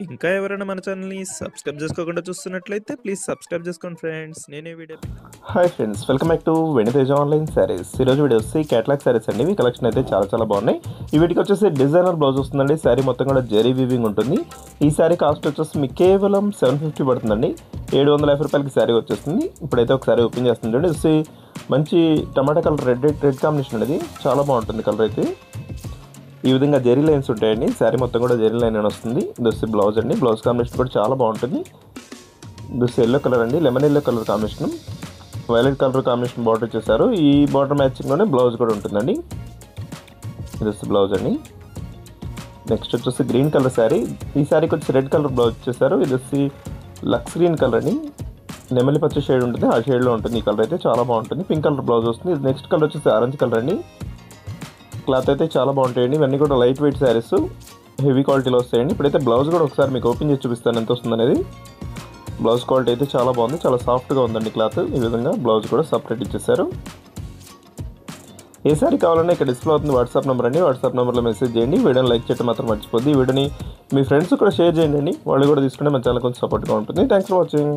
ఇంకా ఎవరైనా మన ఛానల్‌ని సబ్స్క్రైబ్ చేసుకోకుండా చూస్తున్నట్లయితే ప్లీజ్ సబ్స్క్రైబ్ చేసుకోండి ఫ్రెండ్స్. నేనే video hi friends, welcome back to Venitheja online saris. ఈరోజు వీడియో వచ్చి క్యాటలాగ్ శారీస్ అండి. ఈ కలెక్షన్ అయితే చాలా బాగున్నాయి. ఈ వీటికి వచ్చేసి డిజైనర్ బ్లౌజ్ వస్తుందండి. శారీ మొత్తం కూడా జరీ వీవింగ్ ఉంటుంది. ఈ శారీ కాస్ట్ వచ్చేసి మీకు కేవలం 750 పడుతుందండి. 750 రూపాయలకి శారీ వచ్చేస్తుంది. ఇప్పుడైతే ఒక శారీ ఓపెన్ చేస్తుంది. ఇది వచ్చి మంచి టమాటా కలర్ రెడ్ కాంబినేషన్ అనేది చాలా బాగుంటుంది. కలర్ అయితే ఈ విధంగా జెరీ లైన్స్ ఉంటాయండి. శారీ మొత్తం కూడా జెరీ లైన్ అని వస్తుంది. ఇది వచ్చి బ్లౌజ్ అండి. బ్లౌజ్ కాంబినేషన్ కూడా చాలా బాగుంటుంది. ఇది వచ్చి ఎల్లో కలర్ అండి, lemon yellow colour combination, violet colour combination border ఇచ్చేసారు. ఈ బార్డర్ మ్యాచింగ్లోనే బ్లౌజ్ కూడా ఉంటుందండి. ఇది వచ్చి బ్లౌజ్ అండి. నెక్స్ట్ వచ్చేసి గ్రీన్ కలర్ శారీ. ఈ శారీకి వచ్చి రెడ్ కలర్ బ్లౌజ్ ఇచ్చేసారు. ఇది వచ్చి లక్స్ గ్రీన్ కలర్ అండి, నెమలి పచ్చ షేడ్ ఉంటుంది, ఆ షేడ్లో ఉంటుంది. ఈ కలర్ అయితే చాలా బాగుంటుంది. పింక్ కలర్ బ్లౌజ్ వస్తుంది. నెక్స్ట్ కలర్ వచ్చేసి ఆరెంజ్ కలర్ అండి. క్లాత్ అయితే చాలా బాగుంటాయండి. ఇవన్నీ కూడా లైట్ వెయిట్ శారీస్, హెవీ క్వాలిటీలో వస్తాయండి. ఇప్పుడైతే బ్లౌజ్ కూడా ఒకసారి మీకు ఓపెన్ చేసి చూపిస్తాను ఎంత వస్తుంది అనేది. బ్లౌజ్ క్వాలిటీ అయితే చాలా బాగుంది, చాలా సాఫ్ట్గా ఉందండి క్లాత్. ఈ విధంగా బ్లౌజ్ కూడా సపరేట్ ఇచ్చేసారు. ఏ సారీ కావాలన్నా ఇక్కడ డిస్ప్లే అవుతుంది వాట్సాప్ నెంబర్ అండి. వాట్సాప్ నెంబర్లో మెసేజ్ చేయండి. వీడియోని లైక్ చేయడం మాత్రం మర్చిపోద్ది. ఈ వీడియోని మీ ఫ్రెండ్స్ కూడా షేర్ చేయండి. వాళ్ళు కూడా తీసుకుంటే మన ఛానల్ కొంచెం సపోర్ట్గా ఉంటుంది. Thanks for watching.